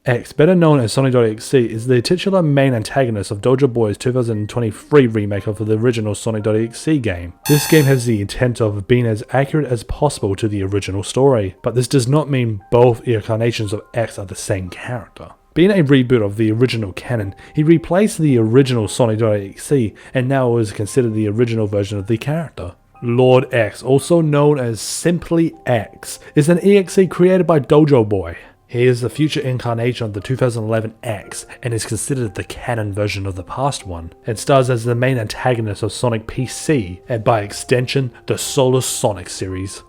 X, better known as Sonic.exe, is the titular main antagonist of Dojo Boy's 2023 remake of the original Sonic.exe game. This game has the intent of being as accurate as possible to the original story, but this does not mean both incarnations of X are the same character. Being a reboot of the original canon, he replaced the original Sonic.exe and now is considered the original version of the character. Lord X, also known as simply X, is an EXE created by Dojo Boy. He is the future incarnation of the 2011 X and is considered the canon version of the past one, and stars as the main antagonist of Sonic PC and by extension the Solar Sonic series.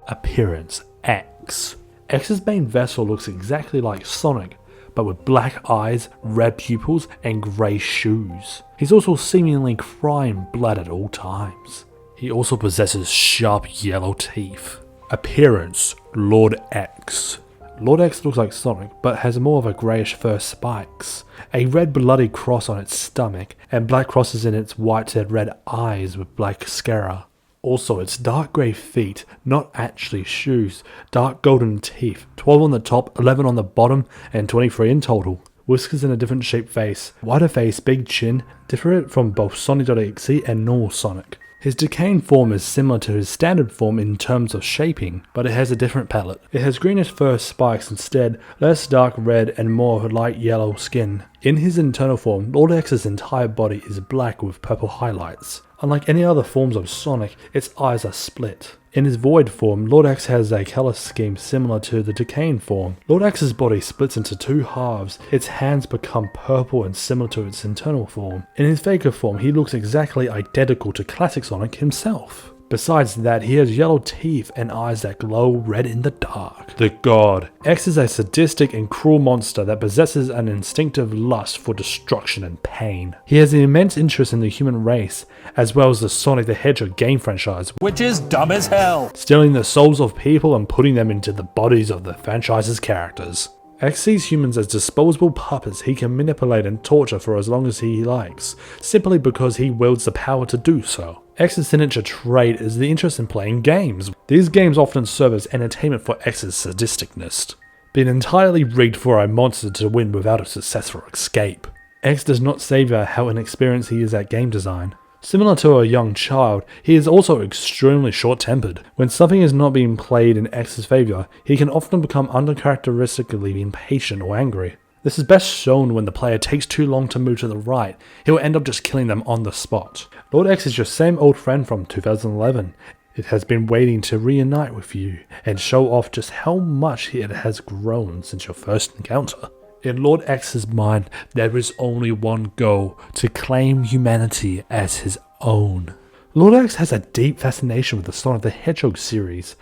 Appearance: X. X's main vessel looks exactly like Sonic, but with black eyes, red pupils, and grey shoes. He's also seemingly crying blood at all times. He also possesses sharp yellow teeth. Appearance: Lord X. Lord X looks like Sonic, but has more of a greyish fur spikes, a red bloody cross on its stomach, and black crosses in its white and red eyes with black scara. Also, its dark grey feet, not actually shoes, dark golden teeth, 12 on the top, 11 on the bottom, and 23 in total. Whiskers in a different shaped face, wider face, big chin, different from both Sonic.exe and normal Sonic. His decaying form is similar to his standard form in terms of shaping, but it has a different palette. It has greenish fur spikes instead, less dark red and more light yellow skin. In his internal form, Lord X's entire body is black with purple highlights. Unlike any other forms of Sonic, its eyes are split. In his void form, Lord X has a colour scheme similar to the decaying form. Lord X's body splits into two halves, its hands become purple and similar to its internal form. In his Faker form, he looks exactly identical to classic Sonic himself. Besides that, he has yellow teeth and eyes that glow red in the dark. The God. X is a sadistic and cruel monster that possesses an instinctive lust for destruction and pain. He has an immense interest in the human race, as well as the Sonic the Hedgehog game franchise, which is dumb as hell, stealing the souls of people and putting them into the bodies of the franchise's characters. X sees humans as disposable puppets he can manipulate and torture for as long as he likes, simply because he wields the power to do so. X's signature trait is the interest in playing games. These games often serve as entertainment for X's sadisticness, being entirely rigged for a monster to win without a successful escape. X does not savour how inexperienced he is at game design. Similar to a young child, he is also extremely short-tempered. When something is not being played in X's favour, he can often become uncharacteristically impatient or angry. This is best shown when the player takes too long to move to the right. He will end up just killing them on the spot. Lord X is your same old friend from 2011. It has been waiting to reunite with you and show off just how much it has grown since your first encounter. In Lord X's mind, there is only one goal: to claim humanity as his own. Lord X has a deep fascination with the Sonic the Hedgehog series,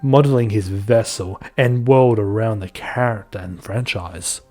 modeling his vessel and world around the character and franchise.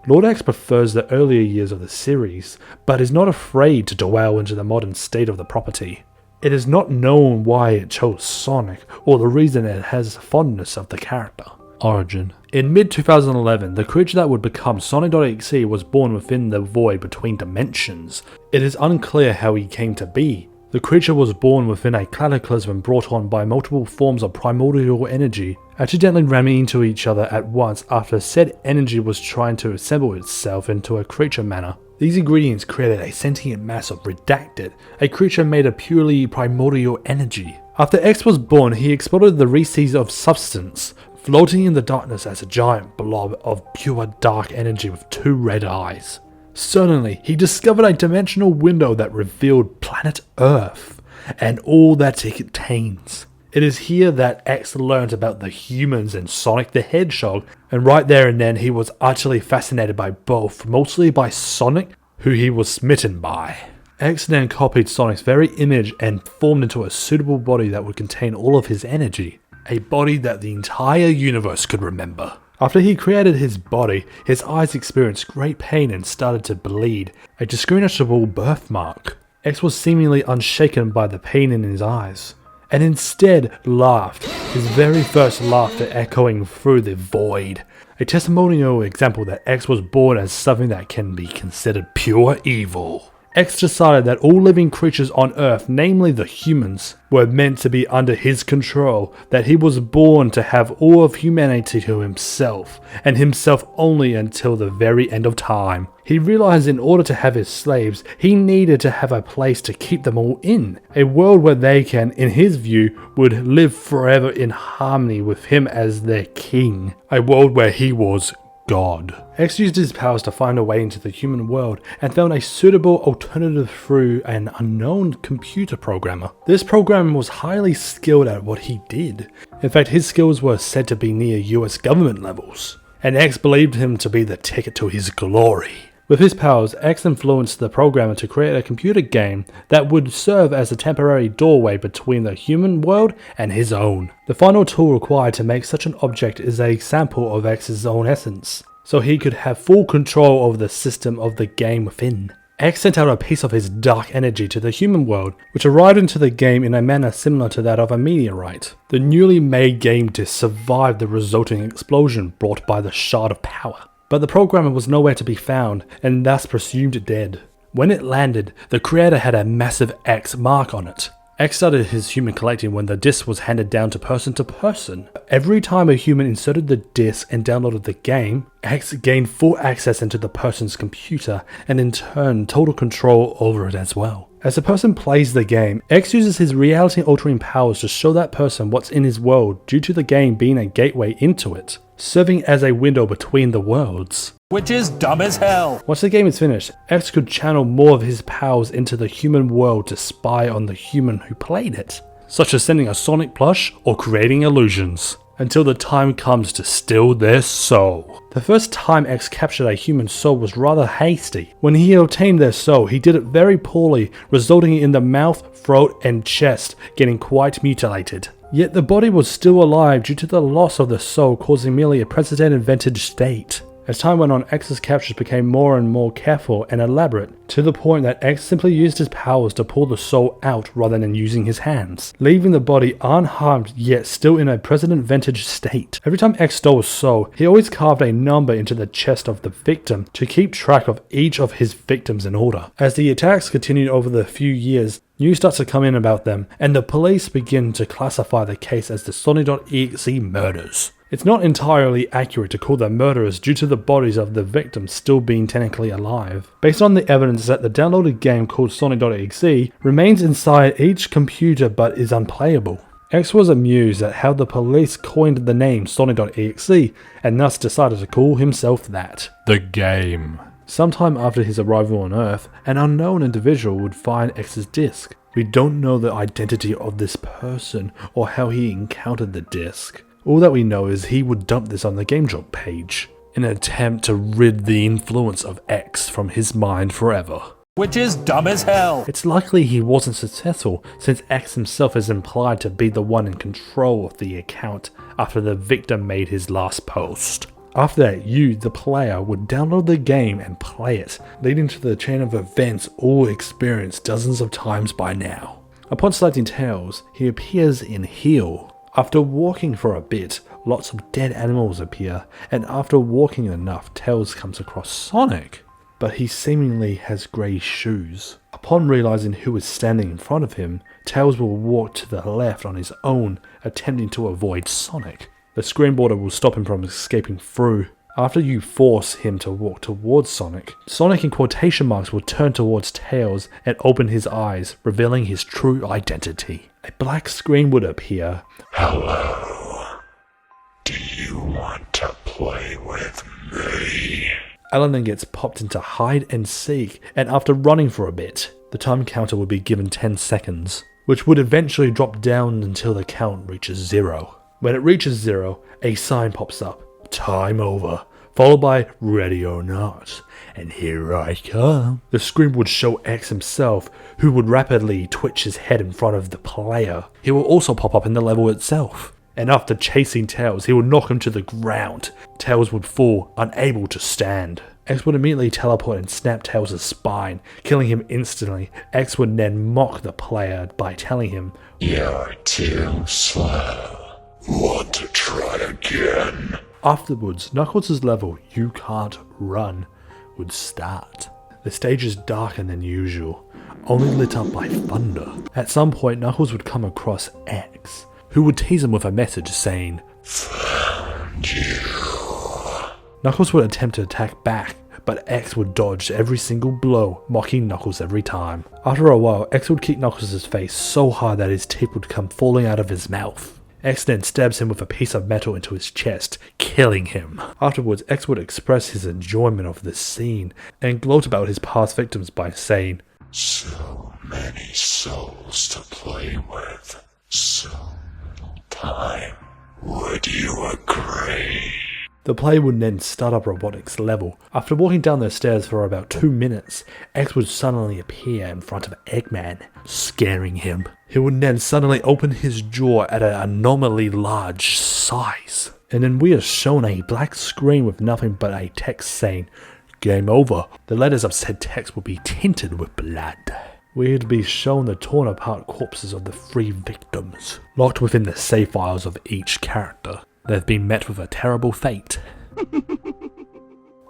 Lord X prefers the earlier years of the series, but is not afraid to dwell into the modern state of the property. It is not known why it chose Sonic, or the reason it has fondness of the character. Origin. In mid-2011, the creature that would become Sonic.exe was born within the void between dimensions. It is unclear how he came to be. The creature was born within a cataclysm brought on by multiple forms of primordial energy, accidentally ramming into each other at once after said energy was trying to assemble itself into a creature manner. These ingredients created a sentient mass of Redacted, a creature made of purely primordial energy. After X was born, he exploded the recesses of substance, floating in the darkness as a giant blob of pure dark energy with two red eyes. Suddenly, he discovered a dimensional window that revealed planet Earth and all that it contains. It is here that X learned about the humans and Sonic the Hedgehog, and right there and then he was utterly fascinated by both, mostly by Sonic, who he was smitten by. X then copied Sonic's very image and formed into a suitable body that would contain all of his energy, a body that the entire universe could remember. After he created his body, his eyes experienced great pain and started to bleed, a distinguishable birthmark. X was seemingly unshaken by the pain in his eyes, and instead laughed, his very first laughter echoing through the void, a testimonial example that X was born as something that can be considered pure evil. X decided that all living creatures on Earth, namely the humans, were meant to be under his control, that he was born to have all of humanity to himself, and himself only until the very end of time. He realized in order to have his slaves, he needed to have a place to keep them all in, a world where they can, in his view, would live forever in harmony with him as their king, a world where he was God. X used his powers to find a way into the human world and found a suitable alternative through an unknown computer programmer. This programmer was highly skilled at what he did. In fact, his skills were said to be near US government levels, and X believed him to be the ticket to his glory. With his powers, X influenced the programmer to create a computer game that would serve as a temporary doorway between the human world and his own. The final tool required to make such an object is a sample of X's own essence, so he could have full control over the system of the game within. X sent out a piece of his dark energy to the human world, which arrived into the game in a manner similar to that of a meteorite. The newly made game disc survived the resulting explosion brought by the shard of power, but the programmer was nowhere to be found, and thus presumed dead. When it landed, the creator had a massive X mark on it. X started his human collecting when the disc was handed down to person. Every time a human inserted the disc and downloaded the game, X gained full access into the person's computer, and in turn total control over it as well. As the person plays the game, X uses his reality-altering powers to show that person what's in his world due to the game being a gateway into it, serving as a window between the worlds. Which is dumb as hell. Once the game is finished, X could channel more of his powers into the human world to spy on the human who played it, such as sending a Sonic plush or creating illusions, until the time comes to steal their soul. The first time X captured a human soul was rather hasty. When he obtained their soul, he did it very poorly, resulting in the mouth, throat, and chest getting quite mutilated. Yet the body was still alive due to the loss of the soul causing merely a precedented vintage state. As time went on, X's captures became more and more careful and elaborate, to the point that X simply used his powers to pull the soul out rather than using his hands, leaving the body unharmed yet still in a present vintage state. Every time X stole a soul, he always carved a number into the chest of the victim to keep track of each of his victims in order. As the attacks continued over the few years, news starts to come in about them, and the police begin to classify the case as the Sonic.exe murders. It's not entirely accurate to call them murderers due to the bodies of the victims still being technically alive, based on the evidence that the downloaded game called Sonic.exe remains inside each computer but is unplayable. X was amused at how the police coined the name Sonic.exe and thus decided to call himself that. The game. Sometime after his arrival on Earth, an unknown individual would find X's disc. We don't know the identity of this person or how he encountered the disc. All that we know is he would dump this on the GameJolt page, in an attempt to rid the influence of X from his mind forever. Which is dumb as hell. It's likely he wasn't successful, since X himself is implied to be the one in control of the account after the victim made his last post. After that, you, the player, would download the game and play it, leading to the chain of events all experienced dozens of times by now. Upon selecting Tails, he appears in Heal. After walking for a bit, lots of dead animals appear, and after walking enough, Tails comes across Sonic, but he seemingly has grey shoes. Upon realizing who is standing in front of him, Tails will walk to the left on his own, attempting to avoid Sonic. The screen border will stop him from escaping through. After you force him to walk towards Sonic, Sonic in quotation marks will turn towards Tails and open his eyes, revealing his true identity. A black screen would appear. Hello. Do you want to play with me? Alan then gets popped into hide and seek, and after running for a bit, the time counter would be given 10 seconds, which would eventually drop down until the count reaches 0. When it reaches 0, a sign pops up. Time over, followed by ready or not, and here I come. The screen would show X himself, who would rapidly twitch his head in front of the player. He will also pop up in the level itself, and after chasing Tails, he would knock him to the ground. Tails would fall, unable to stand. X would immediately teleport and snap Tails' spine, killing him instantly. X would then mock the player by telling him, "You're too slow. Want to try again?" Afterwards, Knuckles' level, You Can't Run, would start. The stage is darker than usual, only lit up by thunder. At some point, Knuckles would come across X, who would tease him with a message saying, "Found you." Knuckles would attempt to attack back, but X would dodge every single blow, mocking Knuckles every time. After a while, X would kick Knuckles' face so hard that his teeth would come falling out of his mouth. X then stabs him with a piece of metal into his chest, killing him. Afterwards, X would express his enjoyment of this scene, and gloat about his past victims by saying, "So many souls to play with. So little time. Would you agree?" The player would then start up Robotnik's level. After walking down the stairs for about 2 minutes, X would suddenly appear in front of Eggman, scaring him. He would then suddenly open his jaw at an anomaly large size. And then we are shown a black screen with nothing but a text saying, "Game over." The letters of said text would be tinted with blood. We'd be shown the torn apart corpses of the 3 victims, locked within the save files of each character. They've been met with a terrible fate.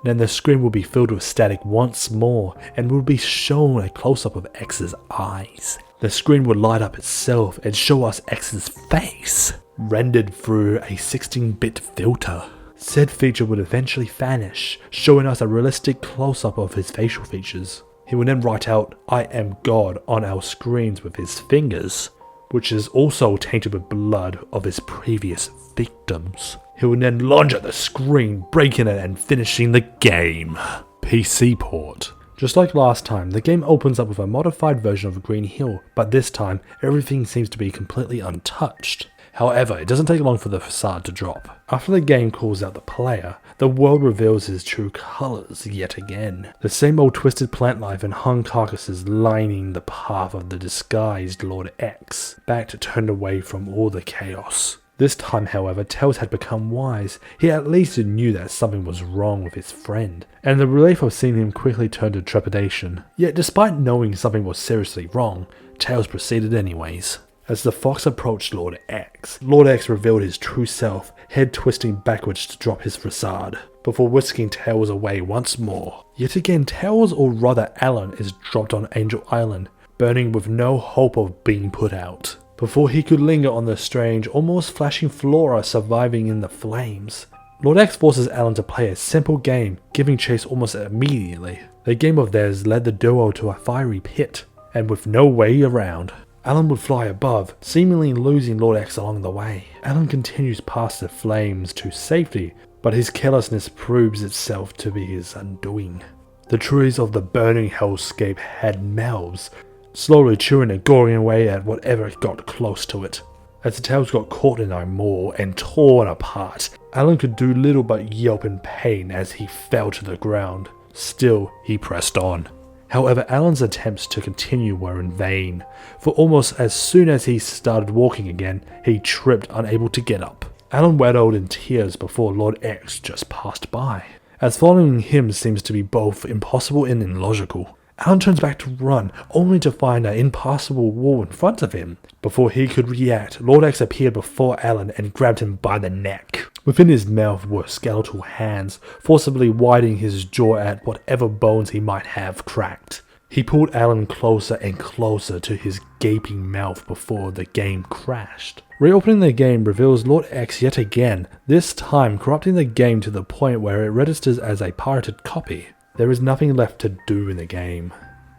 Then the screen will be filled with static once more, and will be shown a close-up of X's eyes. The screen would light up itself and show us X's face, rendered through a 16-bit filter. Said feature would eventually vanish, showing us a realistic close-up of his facial features. He would then write out, "I am God" on our screens with his fingers, which is also tainted with blood of his previous victims. He would then lunge at the screen, breaking it and finishing the game. PC port. Just like last time, the game opens up with a modified version of Green Hill, but this time, everything seems to be completely untouched. However, it doesn't take long for the facade to drop. After the game calls out the player, the world reveals his true colours yet again. The same old twisted plant life and hung carcasses lining the path of the disguised Lord X, backed turned away from all the chaos. This time, however, Tails had become wise. He at least knew that something was wrong with his friend, and the relief of seeing him quickly turned to trepidation. Yet despite knowing something was seriously wrong, Tails proceeded anyways. As the fox approached Lord X revealed his true self, head twisting backwards to drop his facade, before whisking Tails away once more. Yet again, Tails, or rather Alan, is dropped on Angel Island, burning with no hope of being put out, before he could linger on the strange, almost flashing flora surviving in the flames. Lord X forces Alan to play a simple game, giving chase almost immediately. The game of theirs led the duo to a fiery pit, and with no way around, Alan would fly above, seemingly losing Lord X along the way. Alan continues past the flames to safety, but his carelessness proves itself to be his undoing. The trees of the burning hellscape had mouths, slowly chewing and goring away at whatever got close to it. As the tails got caught in a maw and torn apart, Alan could do little but yelp in pain as he fell to the ground. Still, he pressed on. However, Alan's attempts to continue were in vain, for almost as soon as he started walking again, he tripped, unable to get up. Alan waddled in tears before Lord X just passed by, as following him seems to be both impossible and illogical. Alan turns back to run, only to find an impassable wall in front of him. Before he could react, Lord X appeared before Alan and grabbed him by the neck. Within his mouth were skeletal hands, forcibly widening his jaw at whatever bones he might have cracked. He pulled Alan closer and closer to his gaping mouth before the game crashed. Reopening the game reveals Lord X yet again, this time corrupting the game to the point where it registers as a pirated copy. There is nothing left to do in the game.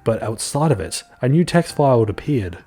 But outside of it, a new text file had appeared.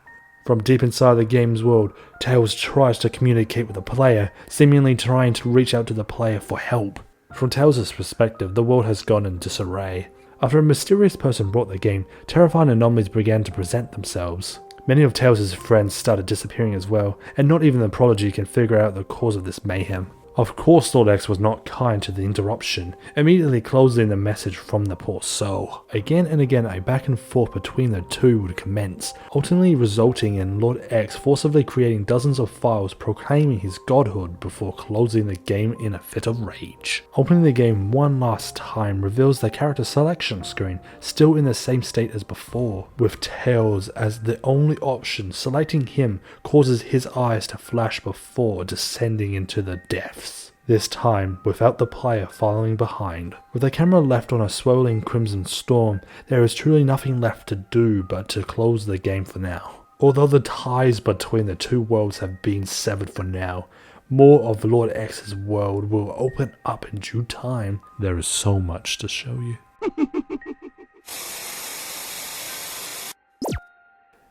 From deep inside the game's world, Tails tries to communicate with the player, seemingly trying to reach out to the player for help. From Tails' perspective, the world has gone in disarray. After a mysterious person brought the game, terrifying anomalies began to present themselves. Many of Tails' friends started disappearing as well, and not even the Prodigy can figure out the cause of this mayhem. Of course, Lord X was not kind to the interruption, immediately closing the message from the poor soul. Again and again, a back and forth between the two would commence, ultimately resulting in Lord X forcibly creating dozens of files proclaiming his godhood before closing the game in a fit of rage. Opening the game one last time reveals the character selection screen, still in the same state as before, with Tails as the only option. Selecting him causes his eyes to flash before descending into the depths. this time without the player following behind. With the camera left on a swirling crimson storm, there is truly nothing left to do but to close the game for now. Although the ties between the two worlds have been severed for now, more of Lord X's world will open up in due time. There is so much to show you.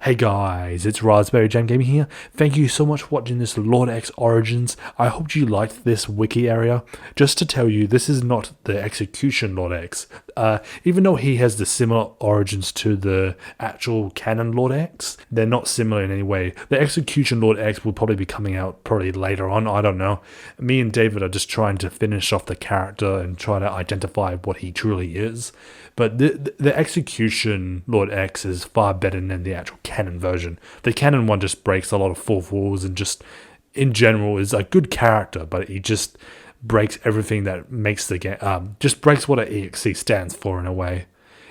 Hey guys, it's Raspberry Jam Gaming here. Thank you so much for watching this Lord X Origins. I hope you liked this wiki area. Just to tell you, this is not the execution Lord X. Even though he has the similar origins to the actual canon Lord X, they're not similar in any way. The execution Lord X will probably be coming out probably later on, I don't know. Me and David are just trying to finish off the character and try to identify what he truly is. But the execution Lord X is far better than the actual canon version. The canon one just breaks a lot of fourth walls and just, in general, is a good character, but he just breaks everything that makes the game, just breaks what an EXE stands for in a way.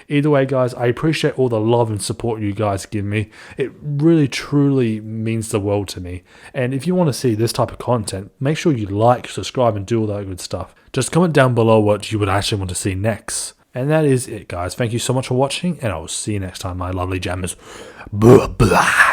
Either way, guys, I appreciate all the love and support you guys give me. It really, truly means the world to me. And if you want to see this type of content, make sure you like, subscribe, and do all that good stuff. Just comment down below what you would actually want to see next. And that is it, guys. Thank you so much for watching, and I will see you next time, my lovely jammers. Blah, blah.